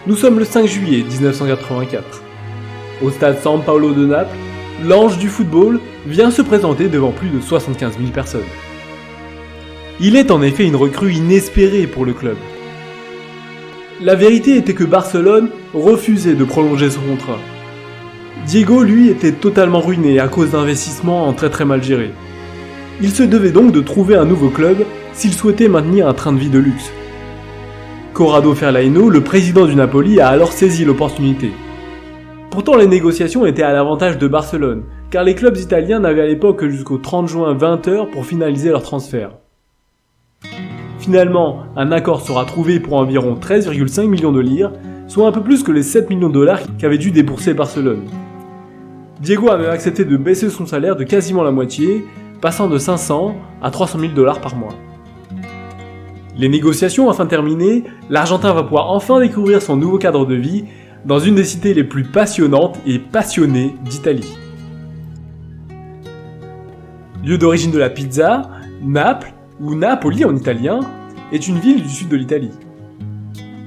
Nous sommes le 5 juillet 1984. Au stade San Paolo de Naples, l'ange du football vient se présenter devant plus de 75 000 personnes. Il est en effet une recrue inespérée pour le club. La vérité était que Barcelone refusait de prolonger son contrat. Diego, lui, était totalement ruiné à cause d'investissements très mal gérés. Il se devait donc de trouver un nouveau club s'il souhaitait maintenir un train de vie de luxe. Corrado Ferlaino, le président du Napoli, a alors saisi l'opportunité. Pourtant, les négociations étaient à l'avantage de Barcelone, car les clubs italiens n'avaient à l'époque que jusqu'au 30 juin 20h pour finaliser leur transfert. Finalement, un accord sera trouvé pour environ 13,5 millions de lire, soit un peu plus que les 7 millions de dollars qu'avait dû débourser Barcelone. Diego a même accepté de baisser son salaire de quasiment la moitié, passant de 500 à 300 000 dollars par mois. Les négociations enfin terminées, l'Argentin va pouvoir enfin découvrir son nouveau cadre de vie dans une des cités les plus passionnantes et passionnées d'Italie. Lieu d'origine de la pizza, Naples, ou Napoli en italien, est une ville du sud de l'Italie.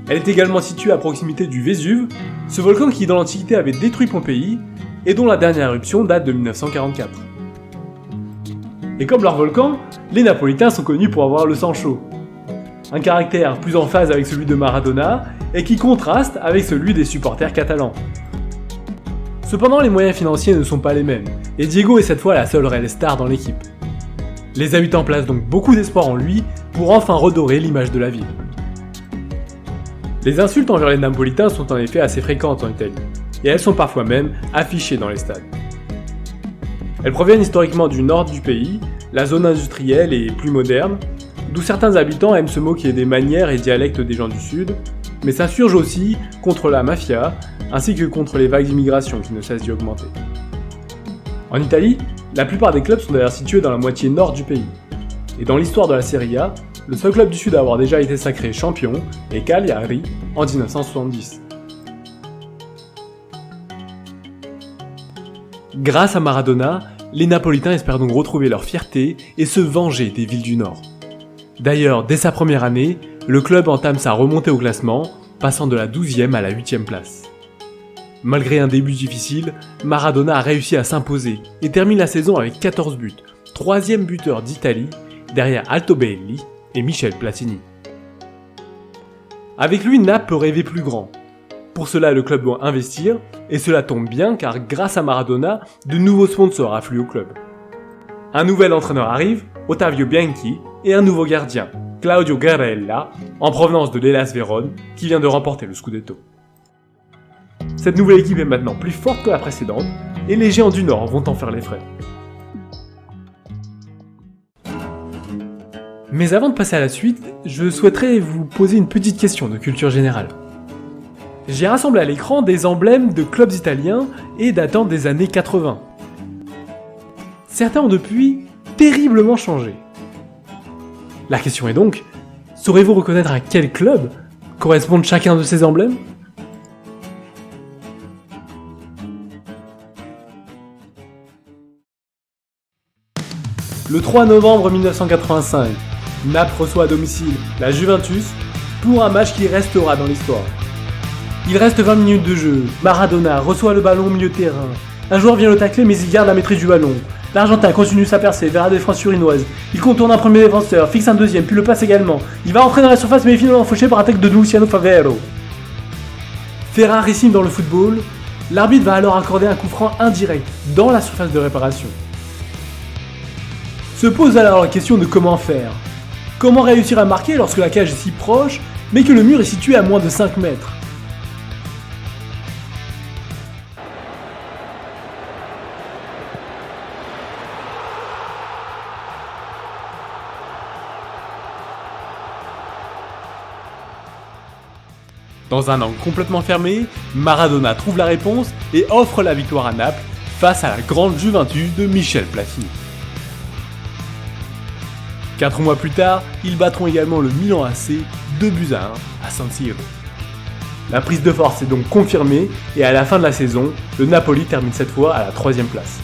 Elle est également située à proximité du Vésuve, ce volcan qui dans l'Antiquité avait détruit Pompéi et dont la dernière éruption date de 1944. Et comme leur volcan, les Napolitains sont connus pour avoir le sang chaud. Un caractère plus en phase avec celui de Maradona et qui contraste avec celui des supporters catalans. Cependant, les moyens financiers ne sont pas les mêmes, et Diego est cette fois la seule réelle star dans l'équipe. Les habitants placent donc beaucoup d'espoir en lui pour enfin redorer l'image de la ville. Les insultes envers les Napolitains sont en effet assez fréquentes en Italie, et elles sont parfois même affichées dans les stades. Elles proviennent historiquement du nord du pays, la zone industrielle et plus moderne, d'où certains habitants aiment se moquer des manières et dialectes des gens du sud, mais s'insurgent aussi contre la mafia, ainsi que contre les vagues d'immigration qui ne cessent d'y augmenter. En Italie, la plupart des clubs sont d'ailleurs situés dans la moitié nord du pays. Et dans l'histoire de la Serie A, le seul club du sud à avoir déjà été sacré champion est Cagliari en 1970. Grâce à Maradona, les Napolitains espèrent donc retrouver leur fierté et se venger des villes du Nord. D'ailleurs, dès sa première année, le club entame sa remontée au classement, passant de la 12e à la 8e place. Malgré un début difficile, Maradona a réussi à s'imposer et termine la saison avec 14 buts, 3e buteur d'Italie, derrière Altobelli et Michel Platini. Avec lui, Naples peut rêver plus grand. Pour cela, le club doit investir, et cela tombe bien car grâce à Maradona, de nouveaux sponsors affluent au club. Un nouvel entraîneur arrive, Ottavio Bianchi, et un nouveau gardien, Claudio Garella, en provenance de l'Hellas Vérone, qui vient de remporter le Scudetto. Cette nouvelle équipe est maintenant plus forte que la précédente, et les géants du Nord vont en faire les frais. Mais avant de passer à la suite, je souhaiterais vous poser une petite question de culture générale. J'ai rassemblé à l'écran des emblèmes de clubs italiens et datant des années 80. Certains ont depuis terriblement changé. La question est donc, saurez-vous reconnaître à quel club correspondent chacun de ces emblèmes ? Le 3 novembre 1985, Naples reçoit à domicile la Juventus pour un match qui restera dans l'histoire. Il reste 20 minutes de jeu, Maradona reçoit le ballon au milieu de terrain. Un joueur vient le tacler mais il garde la maîtrise du ballon. L'Argentin continue sa percée vers la défense turinoise. Il contourne un premier défenseur, fixe un deuxième, puis le passe également. Il va entrer dans la surface mais est finalement fauché par un tacle de Luciano Favero. Fait rarissime dans le football, l'arbitre va alors accorder un coup franc indirect dans la surface de réparation. Se pose alors la question de comment faire. Comment réussir à marquer lorsque la cage est si proche, mais que le mur est situé à moins de 5 mètres ? Dans un angle complètement fermé, Maradona trouve la réponse et offre la victoire à Naples face à la grande Juventus de Michel Platini. 4 mois plus tard, ils battront également le Milan AC 2-1 à San Siro. La prise de force est donc confirmée et à la fin de la saison, le Napoli termine cette fois à la 3e place.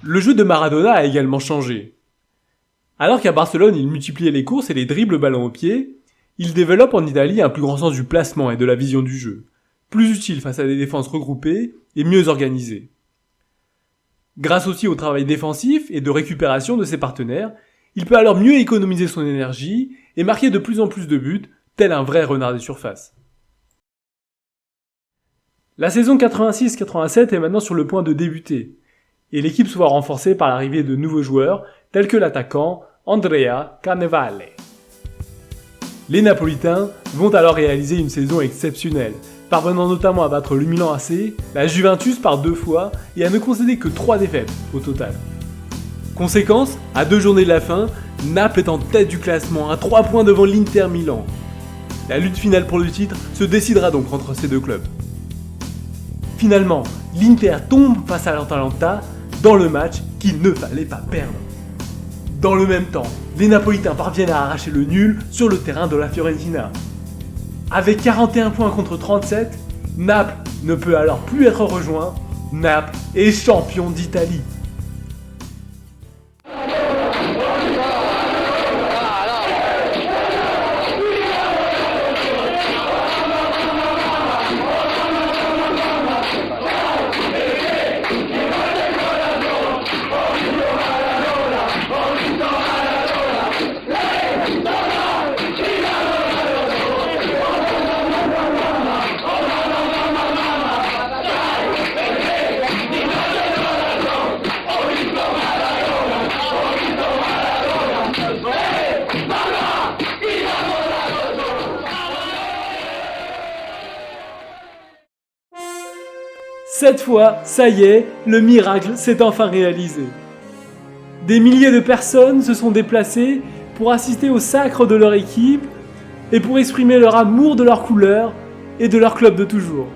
Le jeu de Maradona a également changé. Alors qu'à Barcelone, il multipliait les courses et les dribbles ballon au pied, il développe en Italie un plus grand sens du placement et de la vision du jeu, plus utile face à des défenses regroupées et mieux organisées. Grâce aussi au travail défensif et de récupération de ses partenaires, il peut alors mieux économiser son énergie et marquer de plus en plus de buts, tel un vrai renard des surfaces. La saison 86-87 est maintenant sur le point de débuter, et l'équipe se voit renforcée par l'arrivée de nouveaux joueurs, tels que l'attaquant Andrea Cannavale. Les Napolitains vont alors réaliser une saison exceptionnelle, parvenant notamment à battre le Milan AC, la Juventus par 2 fois et à ne concéder que 3 défaites au total. Conséquence, à 2 journées de la fin, Naples est en tête du classement à 3 points devant l'Inter Milan. La lutte finale pour le titre se décidera donc entre ces deux clubs. Finalement, l'Inter tombe face à l'Atalanta dans le match qu'il ne fallait pas perdre. Dans le même temps, les Napolitains parviennent à arracher le nul sur le terrain de la Fiorentina. Avec 41 points contre 37, Naples ne peut alors plus être rejoint. Naples est champion d'Italie. Cette fois, ça y est, le miracle s'est enfin réalisé. Des milliers de personnes se sont déplacées pour assister au sacre de leur équipe et pour exprimer leur amour de leur couleur et de leur club de toujours.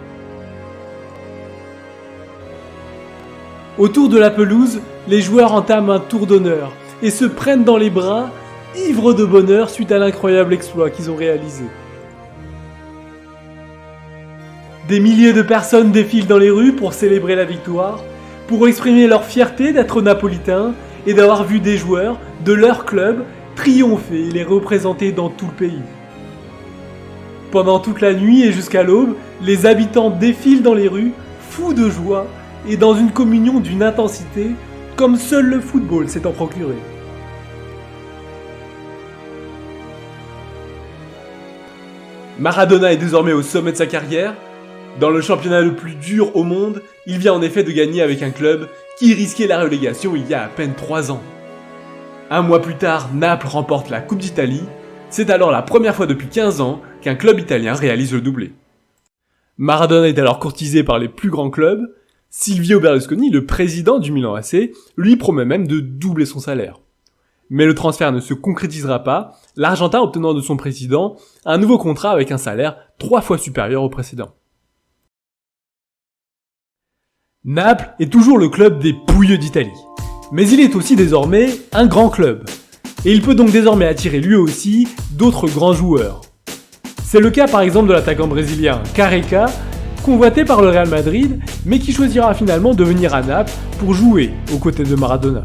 Autour de la pelouse, les joueurs entament un tour d'honneur et se prennent dans les bras, ivres de bonheur suite à l'incroyable exploit qu'ils ont réalisé. Des milliers de personnes défilent dans les rues pour célébrer la victoire, pour exprimer leur fierté d'être napolitains et d'avoir vu des joueurs de leur club triompher et les représenter dans tout le pays. Pendant toute la nuit et jusqu'à l'aube, les habitants défilent dans les rues, fous de joie et dans une communion d'une intensité comme seul le football s'est en procuré. Maradona est désormais au sommet de sa carrière. Dans le championnat le plus dur au monde, il vient en effet de gagner avec un club qui risquait la relégation il y a à peine 3 ans. Un mois plus tard, Naples remporte la Coupe d'Italie. C'est alors la première fois depuis 15 ans qu'un club italien réalise le doublé. Maradona est alors courtisé par les plus grands clubs. Silvio Berlusconi, le président du Milan AC, lui promet même de doubler son salaire. Mais le transfert ne se concrétisera pas, l'Argentin obtenant de son président un nouveau contrat avec un salaire 3 fois supérieur au précédent. Naples est toujours le club des pouilleux d'Italie. Mais il est aussi désormais un grand club. Et il peut donc désormais attirer lui aussi d'autres grands joueurs. C'est le cas par exemple de l'attaquant brésilien Careca, convoité par le Real Madrid, mais qui choisira finalement de venir à Naples pour jouer aux côtés de Maradona.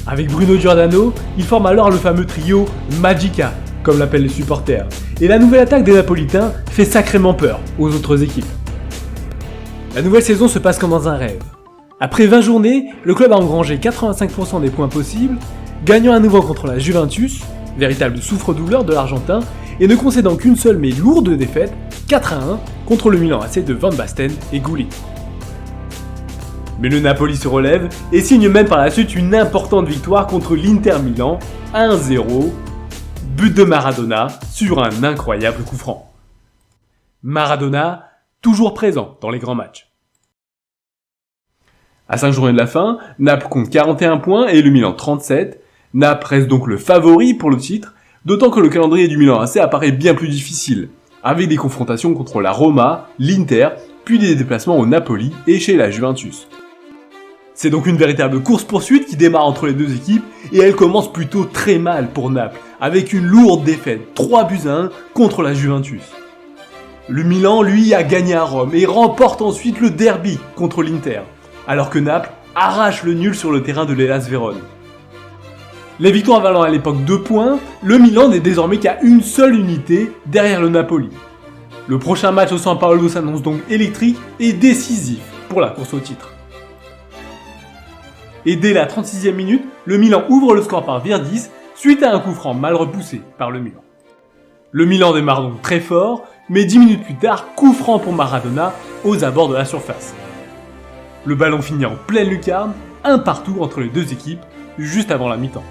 Avec Bruno Giordano, il forme alors le fameux trio Magica, comme l'appellent les supporters. Et la nouvelle attaque des Napolitains fait sacrément peur aux autres équipes. La nouvelle saison se passe comme dans un rêve. Après 20 journées, le club a engrangé 85% des points possibles, gagnant à nouveau contre la Juventus, véritable souffre-douleur de l'Argentin, et ne concédant qu'une seule mais lourde défaite, 4-1, contre le Milan AC de Van Basten et Gullit. Mais le Napoli se relève et signe même par la suite une importante victoire contre l'Inter Milan, 1-0, but de Maradona sur un incroyable coup franc. Maradona, toujours présent dans les grands matchs. À 5 journées de la fin, Naples compte 41 points et le Milan 37. Naples reste donc le favori pour le titre, d'autant que le calendrier du Milan AC apparaît bien plus difficile, avec des confrontations contre la Roma, l'Inter, puis des déplacements au Napoli et chez la Juventus. C'est donc une véritable course-poursuite qui démarre entre les deux équipes et elle commence plutôt très mal pour Naples, avec une lourde défaite, 3-1 contre la Juventus. Le Milan, lui, a gagné à Rome et remporte ensuite le derby contre l'Inter, alors que Naples arrache le nul sur le terrain de l'Hellas Vérone. Les victoires valant à l'époque 2 points, le Milan n'est désormais qu'à une seule unité derrière le Napoli. Le prochain match au San Paolo s'annonce donc électrique et décisif pour la course au titre. Et dès la 36e minute, le Milan ouvre le score par Virdis suite à un coup franc mal repoussé par le Milan. Le Milan démarre donc très fort, mais 10 minutes plus tard, coup franc pour Maradona aux abords de la surface. Le ballon finit en pleine lucarne, un partout entre les deux équipes, juste avant la mi-temps.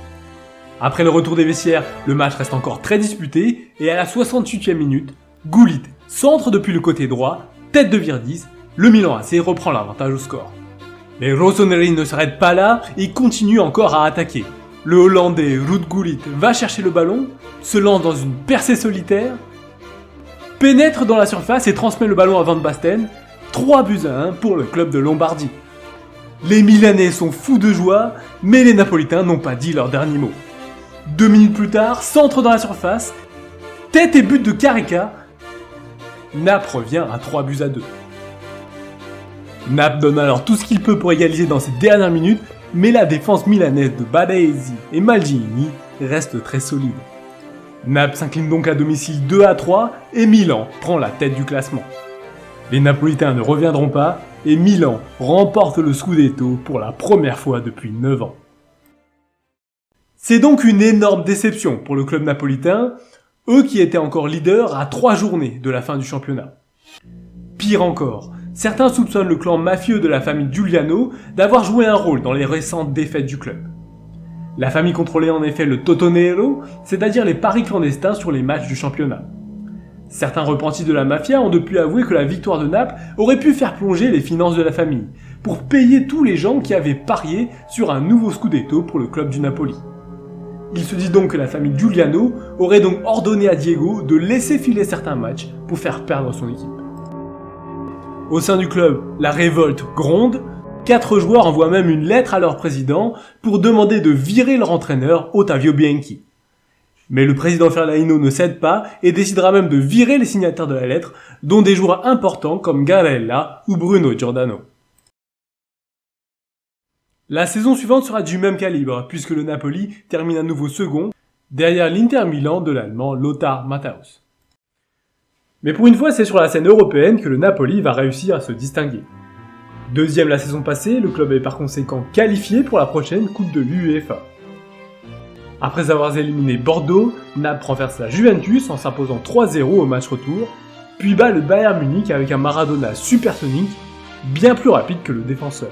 Après le retour des vestiaires, le match reste encore très disputé, et à la 68e minute, Gullit centre depuis le côté droit, tête de Virdis, le Milan AC reprend l'avantage au score. Mais Rossoneri ne s'arrête pas là et continue encore à attaquer. Le Hollandais Ruud Gullit va chercher le ballon, se lance dans une percée solitaire, pénètre dans la surface et transmet le ballon à Van Basten, 3-1 pour le club de Lombardie. Les Milanais sont fous de joie, mais les Napolitains n'ont pas dit leur dernier mot. 2 minutes plus tard, centre dans la surface, tête et but de Careca, Naples revient à 3-2. Naples donne alors tout ce qu'il peut pour égaliser dans ces dernières minutes, mais la défense milanaise de Badaesi et Maldini reste très solide. Naples s'incline donc à domicile 2-3 et Milan prend la tête du classement. Les Napolitains ne reviendront pas et Milan remporte le Scudetto pour la première fois depuis 9 ans. C'est donc une énorme déception pour le club napolitain, eux qui étaient encore leaders à 3 journées de la fin du championnat. Pire encore, certains soupçonnent le clan mafieux de la famille Giuliano d'avoir joué un rôle dans les récentes défaites du club. La famille contrôlait en effet le Totonero, c'est-à-dire les paris clandestins sur les matchs du championnat. Certains repentis de la mafia ont depuis avoué que la victoire de Naples aurait pu faire plonger les finances de la famille, pour payer tous les gens qui avaient parié sur un nouveau Scudetto pour le club du Napoli. Il se dit donc que la famille Giuliano aurait donc ordonné à Diego de laisser filer certains matchs pour faire perdre son équipe. Au sein du club, la révolte gronde, 4 joueurs envoient même une lettre à leur président pour demander de virer leur entraîneur Ottavio Bianchi. Mais le président Ferlaino ne cède pas et décidera même de virer les signataires de la lettre, dont des joueurs importants comme Garella ou Bruno Giordano. La saison suivante sera du même calibre, puisque le Napoli termine à nouveau second, derrière l'Inter Milan de l'Allemand Lothar Matthäus. Mais pour une fois, c'est sur la scène européenne que le Napoli va réussir à se distinguer. Deuxième la saison passée, le club est par conséquent qualifié pour la prochaine Coupe de l'UEFA. Après avoir éliminé Bordeaux, Naples renverse la Juventus en s'imposant 3-0 au match retour, puis bat le Bayern Munich avec un Maradona supersonique, bien plus rapide que le défenseur.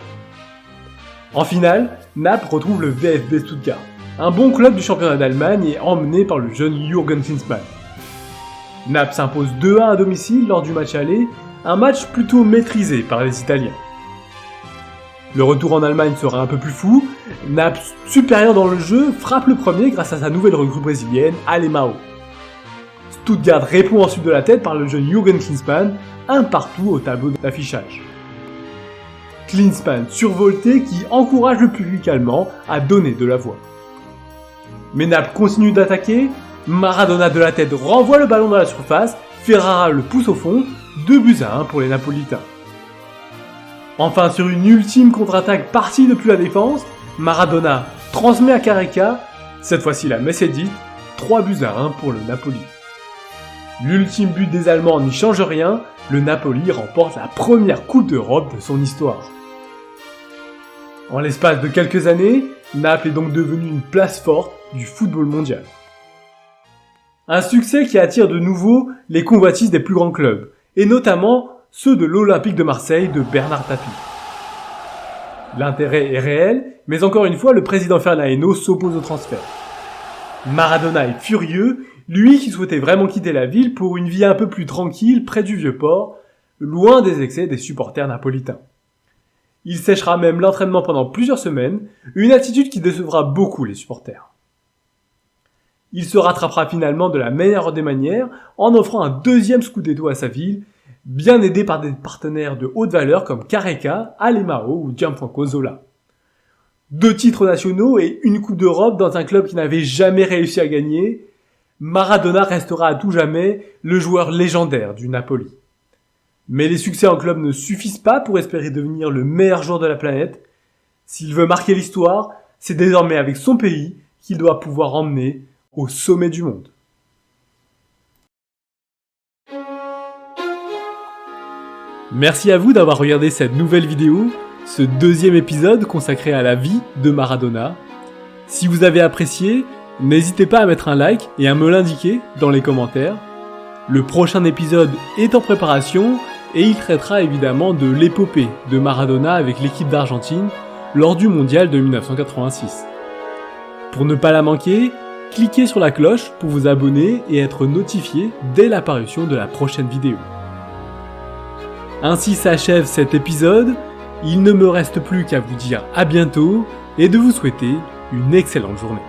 En finale, Naples retrouve le VfB Stuttgart, un bon club du championnat d'Allemagne et emmené par le jeune Jürgen Klinsmann. Naples s'impose 2-1 à domicile lors du match aller, un match plutôt maîtrisé par les Italiens. Le retour en Allemagne sera un peu plus fou, Naples, supérieur dans le jeu, frappe le premier grâce à sa nouvelle recrue brésilienne, Alemão. Stuttgart répond ensuite de la tête par le jeune Jürgen Klinsmann, un partout au tableau d'affichage. Klinsmann survolté qui encourage le public allemand à donner de la voix. Mais Naples continue d'attaquer, Maradona de la tête renvoie le ballon dans la surface, Ferrara le pousse au fond, 2-1 pour les Napolitains. Enfin, sur une ultime contre-attaque partie depuis la défense, Maradona transmet à Careca, cette fois-ci la messe est dite, 3-1 pour le Napoli. L'ultime but des Allemands n'y change rien, le Napoli remporte la première Coupe d'Europe de son histoire. En l'espace de quelques années, Naples est donc devenu une place forte du football mondial. Un succès qui attire de nouveau les convoitises des plus grands clubs, et notamment ceux de l'Olympique de Marseille de Bernard Tapie. L'intérêt est réel, mais encore une fois, le président Ferlaino s'oppose au transfert. Maradona est furieux, lui qui souhaitait vraiment quitter la ville pour une vie un peu plus tranquille près du Vieux-Port, loin des excès des supporters napolitains. Il séchera même l'entraînement pendant plusieurs semaines, une attitude qui décevra beaucoup les supporters. Il se rattrapera finalement de la meilleure des manières en offrant un deuxième Scudetto à sa ville, bien aidé par des partenaires de haute valeur comme Careca, Alemão ou Gianfranco Zola. 2 titres nationaux et une Coupe d'Europe dans un club qui n'avait jamais réussi à gagner, Maradona restera à tout jamais le joueur légendaire du Napoli. Mais les succès en club ne suffisent pas pour espérer devenir le meilleur joueur de la planète. S'il veut marquer l'histoire, c'est désormais avec son pays qu'il doit pouvoir emmener au sommet du monde. Merci à vous d'avoir regardé cette nouvelle vidéo, ce deuxième épisode consacré à la vie de Maradona. Si vous avez apprécié, n'hésitez pas à mettre un like et à me l'indiquer dans les commentaires. Le prochain épisode est en préparation et il traitera évidemment de l'épopée de Maradona avec l'équipe d'Argentine lors du mondial de 1986. Pour ne pas la manquer, cliquez sur la cloche pour vous abonner et être notifié dès l'apparition de la prochaine vidéo. Ainsi s'achève cet épisode, il ne me reste plus qu'à vous dire à bientôt et de vous souhaiter une excellente journée.